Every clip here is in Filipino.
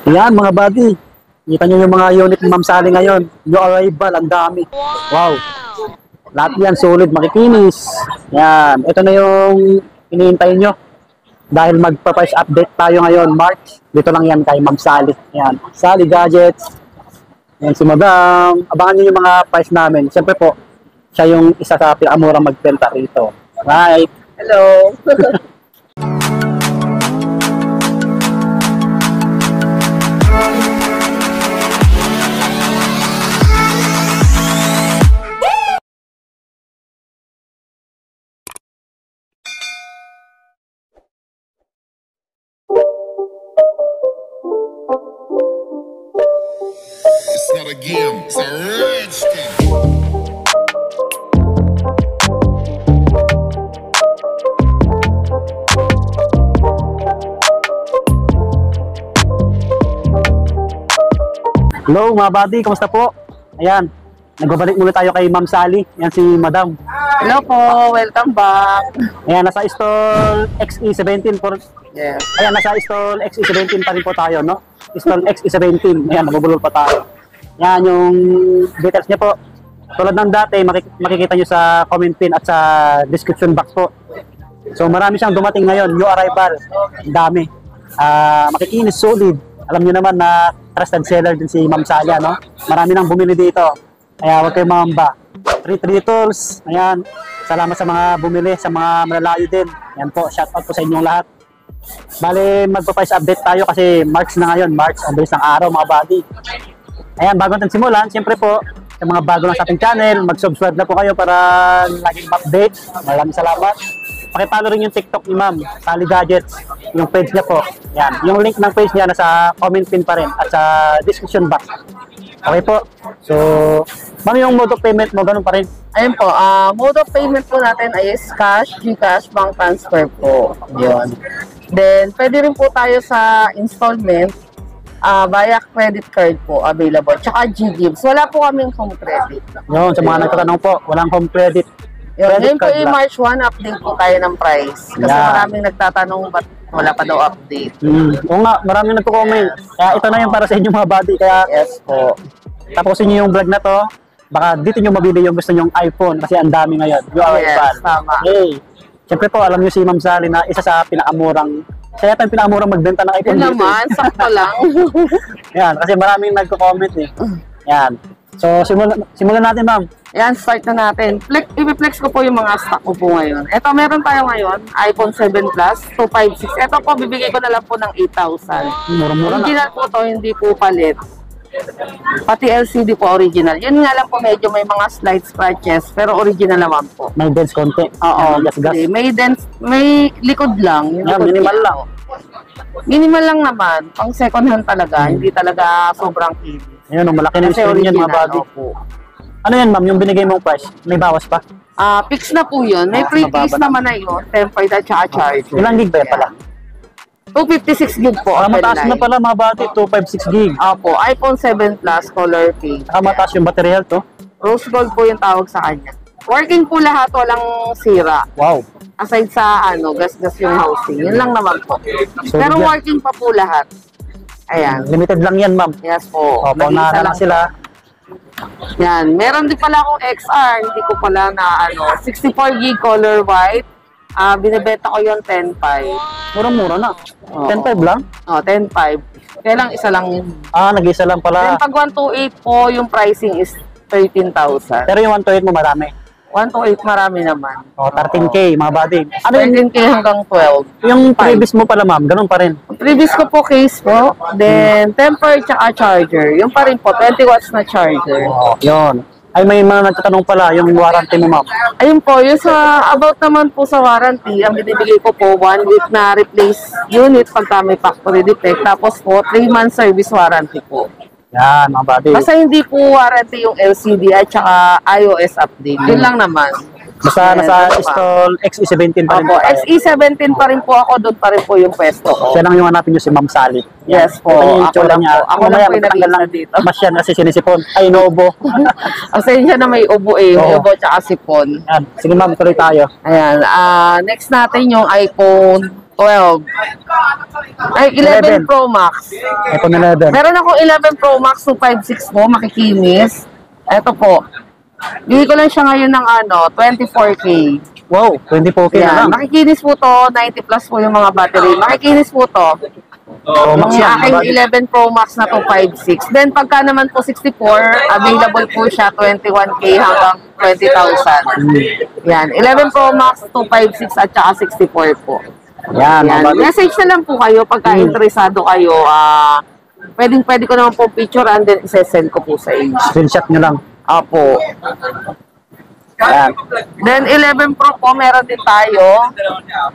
Yan mga buddy. Kita nyo yung mga unit ni Ma'am Sally ngayon. New arrival, ang dami. Wow. Lahat yan solid, makikinis. Yan. Ito na yung iniintay nyo. Dahil magpa-price update tayo ngayon, March. Dito lang yan kay Ma'am Sally. Yan. Sally Gadgets. Yan si Madam. Abangan nyo yung mga price namin. Siyempre po, siya yung isa sa pinakamurang magbenta rito. Right. Hello. It's not a game, it's a rich thing. Hello mga buddy, kamusta po? Ayan, nagbabalik muna tayo kay Ma'am Sally. Yan si Madam. Hello po, welcome back. Ayan, nasa stall XE17 po. Yes. Ayan, nasa stall XE17 pa rin po tayo, no? Stall XE17. Ayan, nabubulol pa tayo. Yan, yung details niya po. Tulad ng dati, makikita nyo sa comment pin at sa description box po. So, marami siyang dumating ngayon. New arrival. Ang dami. Makikinis, solid. Alam nyo naman na trusted seller din si Ma'am Sally, no? Marami nang bumili dito. Kaya huwag kayong mangamba. Free tools. Ayan. Salamat sa mga bumili, sa mga malalayo din. Ayan po, shoutout po sa inyong lahat. Bale, magpa-price update tayo kasi March na ngayon. March, ang bilis ng araw mga buddy. Ayan, bago natin simulan, siyempre po, sa mga bago lang sa ating channel, mag-subscribe na po kayo para laging update. Maraming salamat. Pakipalo rin yung TikTok ni Ma'am, Sally Gadgets, yung page niya po. Yan, yung link ng page niya nasa comment pin pa rin at sa description box. Okay po. So, Ma'am, yung mode of payment mo, ganun pa rin? Ayun po, mode of payment po natin ay cash, GCash, bank transfer po. Yun. Then, pwede rin po tayo sa installment, via credit card po available. Tsaka GGives. Wala po kaming home credit. Yun, sa mga nagtatanong po, walang home credit. Ngayon po yung March 1, update po tayo ng price. Kasi maraming nagtatanong ba't wala pa daw update. Oo nga, maraming nagko-comment. Kaya ito na yung para sa inyo mga buddy. Kaya yes po. Tapusin nyo yung vlog na to. Baka dito nyo mabili yung gusto nyong iPhone kasi ang dami ngayon. Yes, tama. Hey. Siyempre po, alam nyo si Ma'am Sally na isa sa pinakamurang, siya yata yung pinakamurang magbenta ng iPhone. Yun naman, sakto lang. Yan, kasi maraming nagko-comment eh. Yan. So, simulan natin, Ma'am. Yan, start na natin. I-flex ko po yung mga stock ko po ngayon. Ito, meron tayo ngayon, iPhone 7 Plus, 256. Ito po, bibigay ko na lang po ng 8,000. Mura-mura na. Original po to, hindi po palit. Pati LCD po original. Yun nga lang po, medyo may mga slight scratches, pero original naman po. May dents konti. Oo, gas-gas. may dents, may likod lang. Yung likod minimal niya. lang. Minimal lang naman. Pang second hand talaga, hindi talaga sobrang kinis. Ayun, malaki na yung Kasi screen yan mga buddy. opo. Ano yan, Ma'am? Yung binigay mong price, may bawas pa? Fix na po yun. May free case mababa naman na yun. Tempered at saka charger. Ilang gig ba yan pala? 256 gig po. Mataas na pala mga buddy, 256 gig. Opo, iPhone 7 Plus color pink. Mataas yung battery health to. Rose gold po yung tawag sa kanya. Working po lahat, walang sira. Wow. Aside sa gas-gas yung housing. Yun lang naman po. Pero yan. working pa po lahat. Ayan. Limited lang yan, Ma'am. Yes po. Opo, Nag-iisa na lang sila. Yan. Meron din pala akong XR. Hindi ko pala na 64 gig color white. Binibenta ko yung 10.5. Mura-mura na. Oo. 10.5 lang? 10.5. Kaya lang isa lang yun. Nag-isa lang pala. Then pag 128 po, yung pricing is 13,000. Pero yung 128 mo marami. 128 marami naman. 13K, mga buddy. Ano yung, 13K hanggang 12. yung previous mo pala, Ma'am? Ganun pa rin. Previous ko po case po. Then tempered tsaka charger. Yung pa rin po, 20 watts na charger. Yun. Ay, may mga nagtatanong pala, yung warranty mo, Ma'am. Ayun po, yung sa about naman po sa warranty, ang binibigay ko po 1 week na replace unit pagka may factory defect. Tapos po, 3 months service warranty po. Yan, mga buddy. Basta hindi po warranty yung LCD at saka iOS update. Yun lang naman. Basta nasa stall XE17 pa rin Opo, po tayo. XE17 pa rin po ako, doon pa rin po yung pwesto ko. Siya lang yung hanapin nyo si Ma'am Sally. Yes po, Ito yung ako itsura lang niya. po. Ako lang Mamaya, po yung magtatanggal nag-iisa lang. dito. Mas yan kasi sinisipon. Ay, noobo. Pasensya na may ubo eh, may Oo. ubo tsaka sipon. Yan. Sige, Ma'am, tuloy tayo. Ayan, next natin yung iPhone 12. Ay, 11 Pro Max. iPhone 11. Meron ako 11 Pro Max 256 mo, makikinis. Ito po. Bili ko lang siya ngayon ng 24K. Wow, 24K na Yan, lang. makikinis po to, 90 plus po yung mga battery. Makikinis po to. Pro Max Yung yan. aking 11 Pro Max na 256. Then pagka naman po 64, available po siya 21K hanggang 20,000. Yan, 11 Pro Max 256 at saka 64 po. Yan, Yan. mga buddy. Message na lang po kayo pagka interesado kayo. Pwede ko naman po picture and then isesend ko po sa inyo. Screenshot nyo lang. Apo. Yan. Then 11 Pro po, meron din tayo.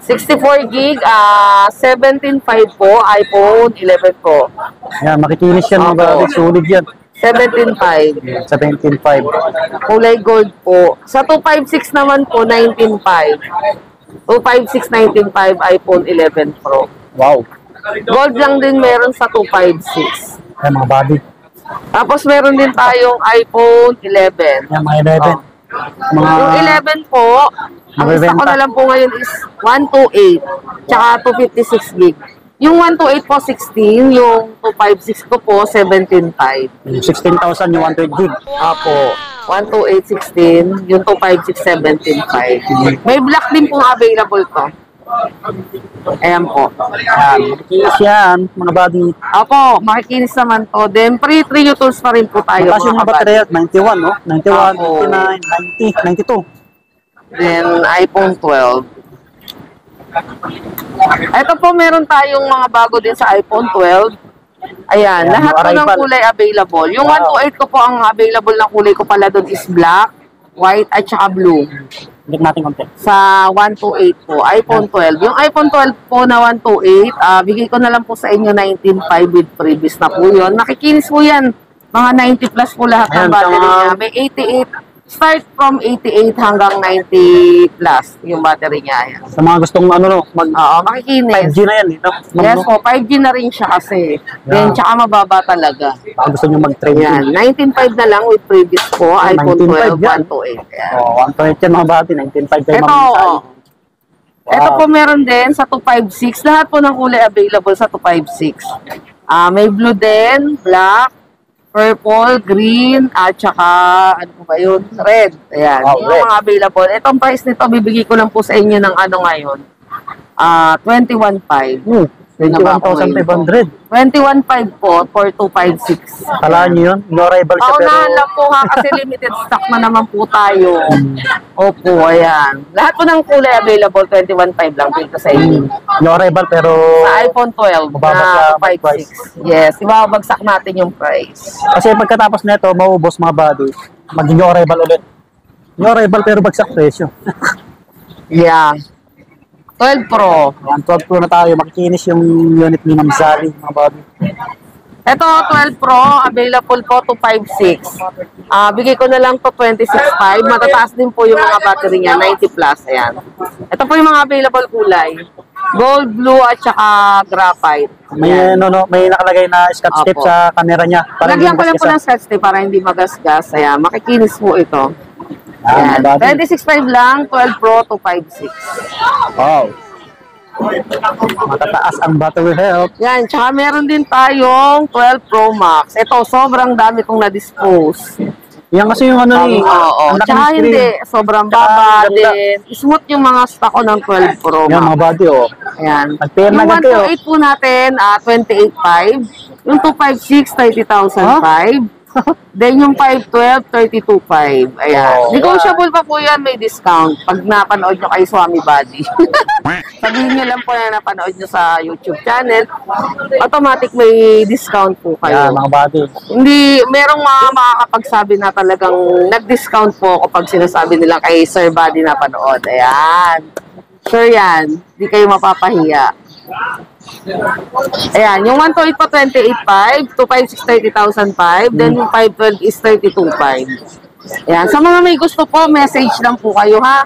64 gig, 17.5 po, iPhone 11 Pro. Yan, makikinis yan mga Opo. buddy. Sulit yan. 17.5. 17.5. Kulay gold po. Sa 256 naman po, 19.5. 256, 19.5, iPhone 11 Pro. Wow. Gold lang din meron sa 256. Yan mga buddy. Tapos meron din tayong iPhone 11. Yan mga 11. Mga Yung 11 po, ang isa ko Mabibenta. na lang po ngayon is 128, tsaka 256 gig. Yung 128 po, 16. Yung 256 ko po, 17.5. 16,000 yung 120 gig. Apo. 128, 16. Yung 256, 17.5. May black din pong available to. Ayan po. Yan, makikinis yan mga buddy. Apo, makikinis naman to. Then, free tools pa rin po tayo. Mataas yung mga kabady. baterya, 91, no? 91, Opo. 89, 90, 92. Then, iPhone 12. Ito po, meron tayong mga bago din sa iPhone 12. Ayan, Ayan, lahat yung po ng arrival. kulay available. Yung Wow. 128 ko po, ang available na kulay ko pala doon is black, white, at saka blue. Bigyan natin konti. Sa 128 po, iPhone 12. Yung iPhone 12 po na 128, bigay ko na lang po sa inyo 19.5 with previous na po yun. Nakikinis po yan. Mga 90 plus po lahat ng Ayan, battery sa mga- niya. May 88, start from 88 hanggang 90 plus yung battery niya. Ayan. Sa mga gustong no, mag Oo, makikinis. 5G na yan, no? Yes po, 5G na rin siya kasi. Then, tsaka mababa talaga. Baka gusto nyo mag-trade Ayan, 19.5 na lang with previous po, iPhone 12, 19.5 yan. 128. Ayan. Oh, 120 yan mga buddy, 19.5 kayo Ito, mamimili. ito po meron din sa 256. Lahat po ng kulay available sa 256. May blue din, black, purple, green, at saka, ano po ba yun? Red. Ayan, Wow, yung red. mga available. Itong price nito, bibigay ko lang po sa inyo ng ano ngayon. 21.5. 21,500. 21.5 po for 256. Kala nyo yun? No rival siya pero... Paunahan lang po ha, kasi limited stock na naman po tayo. Opo, ayan. Lahat po ng kulay available, 21.5 lang dito sa inyo. No rival pero... Sa iPhone 12 Mababa na sa 256. Yes, ibabagsak natin yung price. Kasi pagkatapos nito, maubos mga buddy. Maging no rival ulit. No rival pero bagsak presyo. Yeah. 12 Pro. Yan, 12 Pro na tayo. Makikinis yung unit ni Ma'am Sally, mga buddy. Ito, 12 Pro, available po 256. Bigay ko na lang to 26.5. Matataas din po yung mga battery niya, 90 plus. Ayan. Ito po yung mga available kulay. Gold, blue, at saka graphite. May, may nakalagay na scotch tape Apo. sa camera niya. Para Lagyan hindi ko lang po magasgasan. ng scotch tape para hindi magasgas. Ayan, makikinis po ito. Yan, Ayan. mga buddy. 26.5 lang, 12 Pro, 256. Wow. Matataas ang battery health. Yan, tsaka meron din tayong 12 Pro Max. Ito, sobrang dami kong na-dispose. Yan kasi yung ano ni. Oo. ang laking Tsaka screen. hindi, sobrang Tsaka baba ganda. din. Smooth yung mga stock ko ng 12 Pro Yan mga Max. buddy, oh. Ayan. Nag-pair na Yung agad kayo. 128 po natin, 28.5. Yung 256, 30,005. Then yung 512, 32.5. Ayan. Oh, Negotiable pa po yan, may discount. Pag napanood nyo kay Swami Buddy. Sabihin nyo lang po na napanood nyo sa YouTube channel, automatic may discount po Yan kayo. mga buddy. Hindi, merong mga makakapagsabi na talagang nag-discount po kapag sinasabi nila kay Sir Buddy na panood. Ayan. Sure yan. Hindi kayo mapapahiya. Ayan. Yung 128 pa 28.5, 256, 30,005. Then yung 512 is 32.5. Ayan. Sa mga may gusto po, message lang po kayo ha.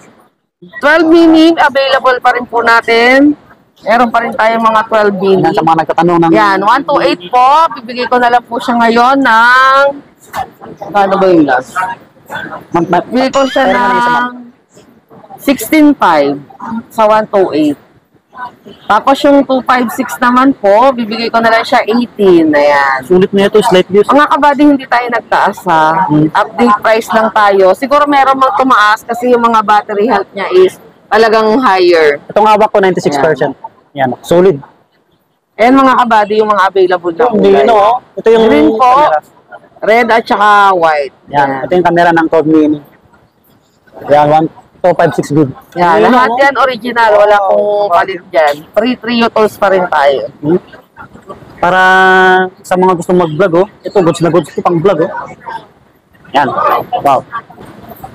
12 mini, available pa rin po natin. Meron pa rin tayong mga 12 mini. Yan sa mga nagtatanong ng... Yan, 128 po. Bibigay ko na lang po siya ngayon ng... Ano ba yung last? Bibigay ko siya ng 16.5 sa 128. Tapos yung 256 naman po, bibigay ko na lang siya 18. Ayan. Sulit na ito, slight views. Mga kabady, hindi tayo nagtaas ha. Update price lang tayo. Siguro meron mang tumaas kasi yung mga battery health niya is talagang higher. Itong hawak ko, 96%. Yan, solid. Ayan mga kabady, yung mga available na Hindi, kulay. no? Ito yung Green po, camera. red at saka white. Yan, ito yung camera ng Code Mini. Yan, 1256 gig. Yan, Ayun, lahat no? yan original, wala pong palit dyan. Free trio tools pa rin tayo. Para sa mga gustong mag-vlog, oh. Ito, goods na goods ito pang vlog, oh. Yan. Wow.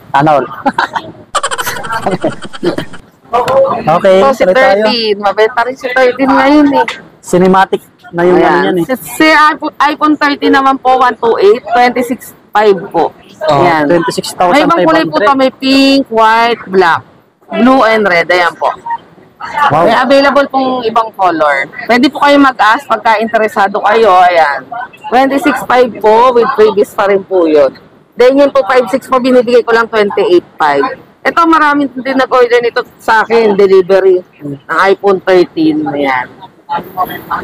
Sana all. Okay, So, si tuloy tayo. 13, mabenta rin si 13 ngayon eh. Cinematic na yung ano yan, eh. Si iPhone 13 naman po, 128, 26.5 po. Oh, Ayan. 26,500. May ibang kulay po to, may pink, white, black, blue, and red. Ayan po. Wow. May available pong ibang color. Pwede po kayo mag-ask pagka interesado kayo. Ayan. 26.5 po, with previous pa rin po yun. Then yung 256 po, binibigay ko lang 28.5. Ito, maraming din nag-order nito sa akin, delivery ng iPhone 13. Ayan.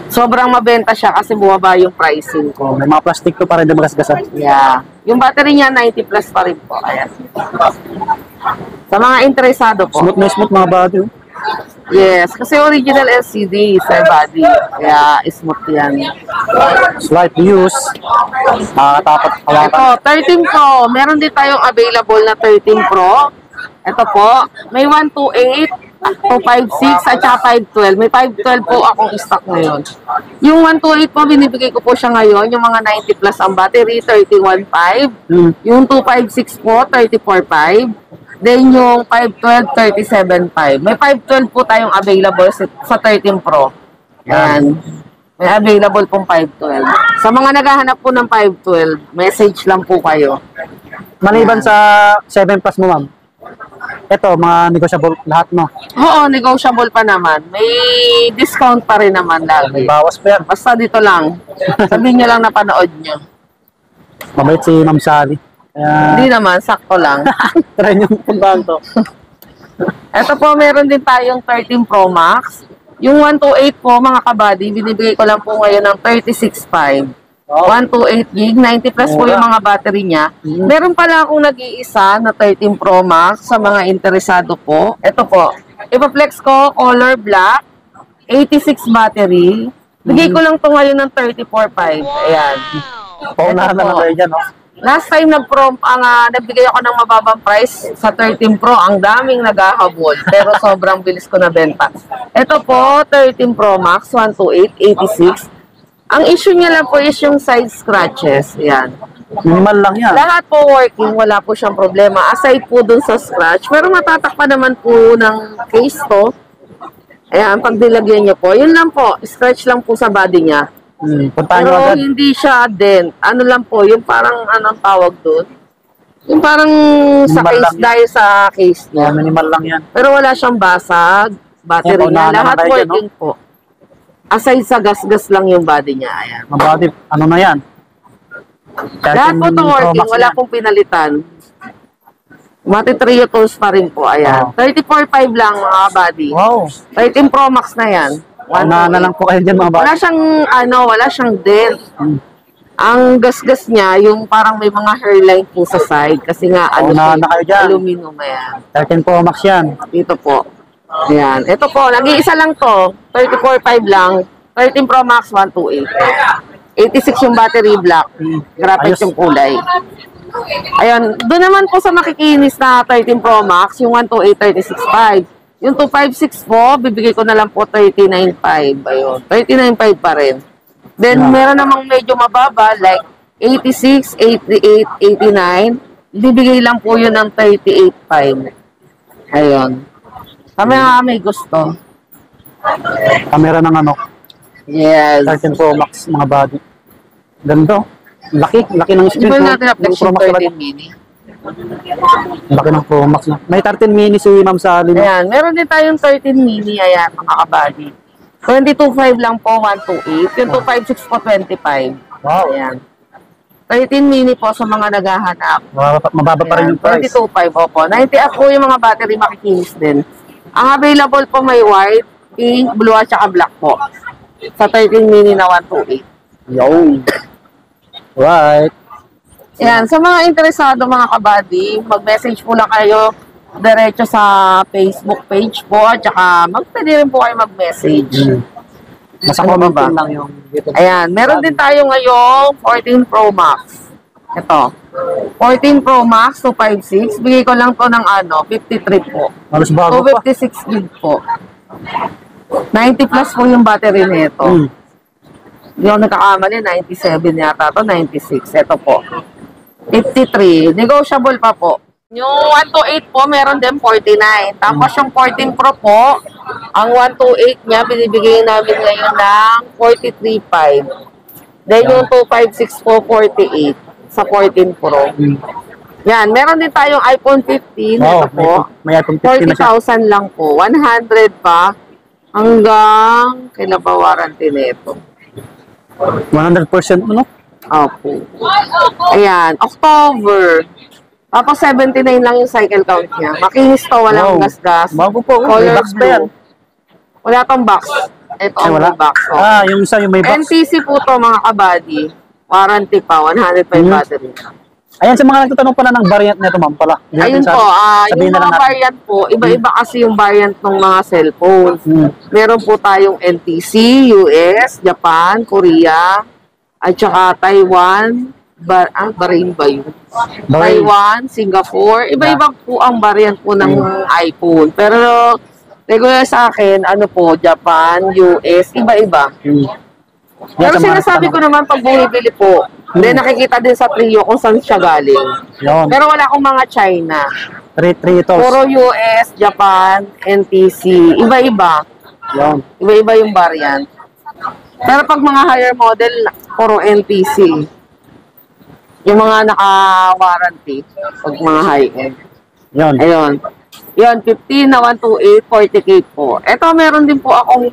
Sobrang mabenta siya kasi bumaba yung pricing ko. Oh, may mga plastic to para hindi magasgasan. Yeah. Yung battery niya, 90 plus pa rin po. Ayan. Sa mga interesado po. Smooth na smooth mga body, oh. Yes, kasi original LCD sa body. Kaya smooth yan. Slight views. Nakakatakot hawakan. Ito, 13 Pro. Meron din tayong available na 13 Pro. Ito po, may 128, 256, at saka 512. May 512 po akong stock ngayon. Yung 128 po, binibigay ko po siya ngayon. Yung mga 90 plus ang battery, 31.5. Yung 256 po, 34.5. Then yung 512, 37.5. May 512 po tayong available sa 13 Pro. Yan. May available pong 512. Sa mga naghahanap po ng 512, message lang po kayo. Maliban sa 7 plus mo, ma'am. Ito, mga negotiable lahat, no? Oo, negotiable pa naman. May discount pa rin naman May lagi. bawas pa yan. Basta dito lang. Sabihin nyo lang na panood nyo. Mabait si Ma'am Sally. Kaya, Hindi naman, sakto lang. try nyo puntahan to. Ito po, meron din tayong 13 Pro Max. Yung 128 po, mga kabady, binibigay ko lang po ngayon ng 36.5. 128 gig, 90 plus po yung mga battery niya. Meron pala akong nag-iisa na 13 Pro Max sa mga interesado po. Ito po, ipa-flex ko, color black, 86 battery. Bigay ko lang to ngayon ng 34.5. Ayan. Paunahan na lang kayo dyan, no? Last time nagbigay ako ng mababang price sa 13 Pro, ang daming naghahabol, pero sobrang bilis ko na benta. Ito po, 13 Pro Max, 128, 86. Ang issue niya lang po is yung side scratches. Yan. Minimal lang yan. Lahat po working, wala po siyang problema. Aside po dun sa scratch, pero matatakpan naman po ng case to. Ayan, pag nilagyan niyo po, yun lang po, scratch lang po sa body niya. Puntahan nyo Pero agad. hindi siya dent. Ano lang po, yung parang, anong tawag doon? Yung parang sa Minimal case, lang yan. dahil sa case Yeah, niya. minimal lang yan. Pero wala siyang basag, battery Yan, niya, unahan lahat naman tayo dyan, working po. Aside sa gas-gas lang yung body niya, ayan. Mga body, ano na yan? Lahat po ito working, wala yan. pong pinalitan. Mati trio tools pa rin po, ayan. 34.5 lang mga body. Wow. 13 Pro Max na yan. Unahan na lang po kayo dyan, mga body. Wala siyang dent. Ang gas-gas niya, yung parang may mga hairline po sa side. Kasi nga, Unahan na kayo dyan. aluminum, ayan. 13 Pro Max yan. Dito po. Ayan. Ito po, nag-iisa lang to. 34.5 lang. 13 Pro Max, 128. 86 yung battery, black. Graphic Ayos. yung kulay. Ayun. Doon naman po sa makikinis na 13 Pro Max, yung 128, 36.5. Yung 256 po, bibigay ko na lang po 39.5. Ayun. 39.5 pa rin. Then, meron namang medyo mababa, like 86, 88, 89. Bibigay lang po yun ng 38.5. Ayun. Kami nga may gusto. Camera ng ano, Yes. 13 Pro Max, mga body. Ganda. Laki ng Di screen. ba no? natin Yung na-flex Pro yung Max talaga. 13 mini? Laki ng Pro Max. No? May 13 mini si Ma'am Sally. no? Ayan, meron din tayong 13 mini, ayan, mga kabady. 22.5 lang po, 128. Yung 256 po, 25. Wow. Ayan. 13 mini po sa mga naghahanap. Mababa pa rin yung price. 22.5 po. 90 up po yung mga battery makikinis din. Ang available po may white, pink, blue at saka black po. Sa 13 mini na 128. Yun. Right. Yan, sa mga interesado mga kabady, mag-message po lang kayo diretso sa Facebook page po at saka pwede rin po kayo mag-message. Nasa Ano comment ba? lang yung dito. Ayan, meron din tayo ngayong 14 Pro Max. Ito. 14 Pro Max 256. Bigay ko lang to ng 53 po. Halos bago pa. 256 gig po. 90 plus po yung battery nito. Hindi ako nagkakamali, 97 yata to, 96. Ito po. 53. Negotiable pa po. Yung 128 po, meron din 49. Tapos yung 14 Pro po, ang 128 niya, binibigay namin ngayon ng 43.5. Then yung 256 po, 48 sa 14 Pro. Yan, meron din tayong iPhone 15. Wow, Ito po. may iPhone 15 na siya. 40,000 lang po. 100 pa. Hanggang kailan ba warranty nito? 100% ano? Opo. Ayan, October. Tapos 79 lang yung cycle count niya. Makinis to, walang Wow. gas-gas. Bago po. May Color box pa yan. blue. Wala tong box. Ito Ay, ang wala. may box. Oh. Yung isa yung may box. NTC po to mga kabady. Warranty pa, 105 battery. Ayan, sa mga nagtatanong pala ng variant nito, ma'am, pala. Hindi Ayun natin po, sabihin yung na lang mga natin. variant po, iba-iba kasi yung variant ng mga cellphones. Meron po tayong NTC, US, Japan, Korea, at saka Taiwan, Bahrain ba yun? Bahrain. Taiwan, Singapore, iba-iba po ang variant po ng iPhone. Pero regular sa akin, ano po, Japan, US, iba-iba. Pero sinasabi ko naman pag bumibili po, then nakikita din sa trio kung saan siya galing. Yun. Pero wala akong mga China. 3 tolls. Puro US, Japan, NTC, iba-iba. Yun. Iba-iba yung variant. Pero pag mga higher model, puro NTC. Yung mga naka-warranty, pag mga high-end. Yun. Ayun. Yun, 15 na 128, 40K po. Ito, meron din po akong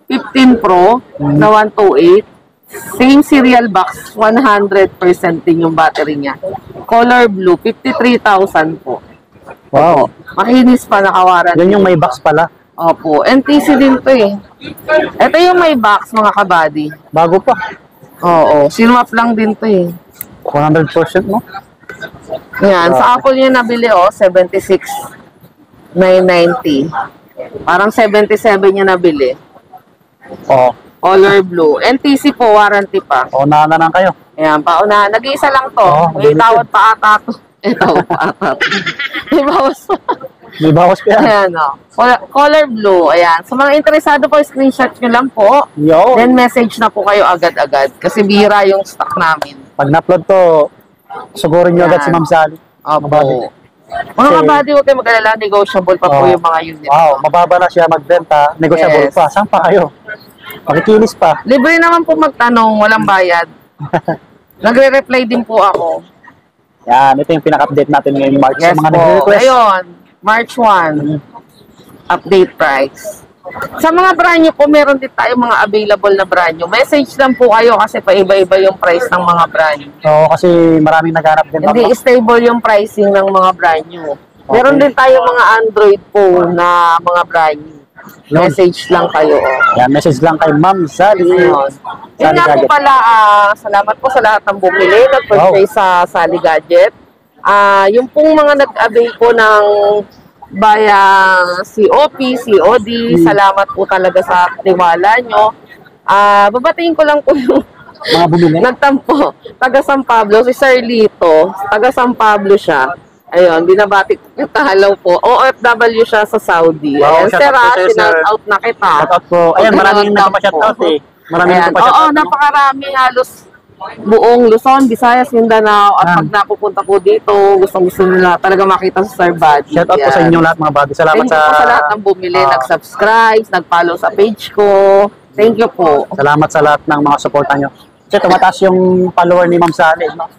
15 Pro na 128. Same serial box, 100% din yung battery niya. Color blue, 53,000 po. Wow. Makinis pa, naka-warranty. Yun yung may box pala. Opo, NTC din to eh. Ito yung may box, mga kabady. Bago pa. Oo, sinwap lang din to eh. 100%, no? Yan, sa Apple niya nabili, 76,990. Parang 77 niya nabili. Oo. Color blue. NTC po, warranty pa. Unahan na lang kayo. Ayan, pauna. Nag-iisa lang to. Oo, May mabilis tawad pa ata to. Ito, pa ata to. May bawas pa. May bawas pa yan. Ayan, color blue. Ayan. Sa mga interesado po, screenshot nyo lang po. Yo. Then message na po kayo agad-agad. Kasi bihira yung stock namin. Pag na-upload to, sugurin nyo agad si Ma'am Sally. Opo. Mababa. Mga kabady, huwag kayo mag-alala. Negotiable pa po Oo. yung mga unit. Wow, mababa na siya magbenta. Negotiable Yes. pa. Saan pa kayo? Pakikinis pa. Libre naman po magtanong. Walang bayad. Nagre-reply din po ako. Yan, ito yung pinaka-update natin ngayong March. Yes Sa mga po. nag-request. Ayun, March 1. Update price. Sa mga brand new po, meron din tayo mga available na brand new. Message lang po kayo kasi paiba-iba yung price ng mga brand new. So, kasi maraming naghanap din. Hindi stable yung pricing ng mga brand new. Meron din tayo mga Android phone na mga brand new. Yun. Message lang kayo. Yan, message lang kay Ma'am Sally. Ayun. Yun Sally nga po Gadget. pala, salamat po sa lahat ng bumili, nag-purchase sa Sally Gadget. Yung pong mga nag-avail po ng via COP, COD, salamat po talaga sa tiwala nyo. Babatiin ko lang po yung Mga bumili. nagtampo, taga San Pablo, si Sir Lito, taga San Pablo siya. Ayun, binabati ko hello po. OFW siya sa Saudi. Wow, Ayan, shout out Sir, po, sir. shout out na kita. Shout out po. Ayan, maraming Pag-shout nagpa-shout out eh. Maraming Ayan. nagpa-shout Oo, out. no? napakarami. Halos buong Luzon, Visayas, Mindanao. At pag napupunta po dito, gustong-gusto nila talaga makita sa Sir Buddy. Shout out po sa Ayan. inyong lahat mga buddy. Salamat Thank you po sa lahat ng bumili, nag-subscribe, nag-follow sa page ko. Thank you po. Salamat sa lahat ng mga suporta nyo. Kasi tumataas yung follower ni Ma'am Sally, no?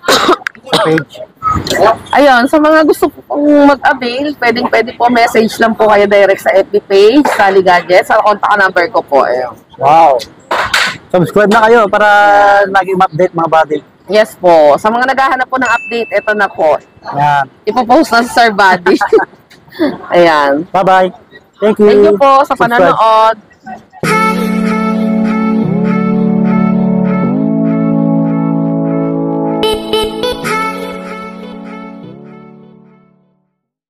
Sa page. Ayun, sa mga gusto pong mag-avail, pwede po message lang po kayo direct sa FB page, Sally Gadgets. Sa contact number ko po. Ayun. Wow. Subscribe na kayo para lagi ma-update mga buddy. Yes po. Sa mga naghahanap po ng update, ito na po. Yan. Ipopost na sa Sir Buddy. Ayan. Bye-bye. Thank you. Thank you po sa Subscribe. panonood.